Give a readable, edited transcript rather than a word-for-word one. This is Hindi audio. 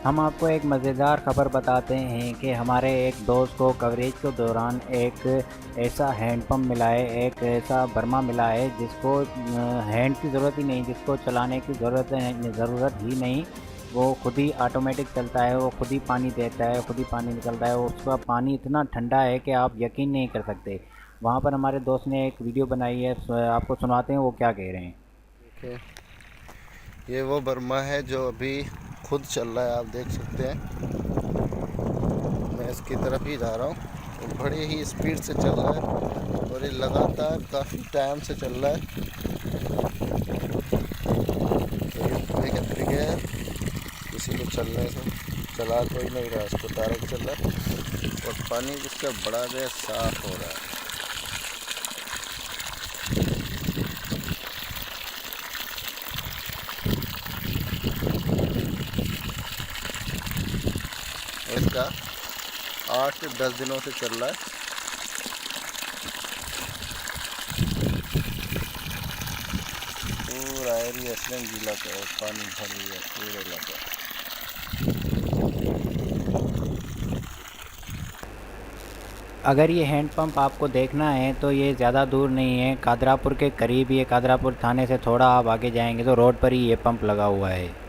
हम आपको एक मज़ेदार ख़बर बताते हैं कि हमारे एक दोस्त को कवरेज के दौरान एक ऐसा हैंडपम्प मिला है, एक ऐसा बर्मा मिला है जिसको हैंड की ज़रूरत ही नहीं, जिसको चलाने की ज़रूरत ही नहीं। वो खुद ही ऑटोमेटिक चलता है, वो खुद ही पानी देता है, खुद ही पानी निकलता है। उसका पानी इतना ठंडा है कि आप यकीन नहीं कर सकते। वहाँ पर हमारे दोस्त ने एक वीडियो बनाई है, आपको सुनाते हैं वो क्या कह रहे हैं। देखिए, ये वो बर्मा है जो अभी खुद चल रहा है, आप देख सकते हैं। मैं इसकी तरफ ही जा रहा हूँ, वो बड़े ही स्पीड से चल रहा है और ये लगातार काफ़ी टाइम से चल रहा है। तो ये देखिए बगैर किसी को चलने से चला कोई नहीं रहा, इसको डायरेक्ट चल रहा है और पानी जिसका बड़ा गया साफ हो रहा है। इसका 8 से 10 दिनों से चल रहा है। पूरा एरिया इसमें गीला का है, पानी भर गया पूरे इलाका। अगर ये हैंडपंप आपको देखना है तो ये ज़्यादा दूर नहीं है, कादरापुर के करीब ही है। कादरापुर थाने से थोड़ा आप आगे जाएंगे तो रोड पर ही ये पंप लगा हुआ है।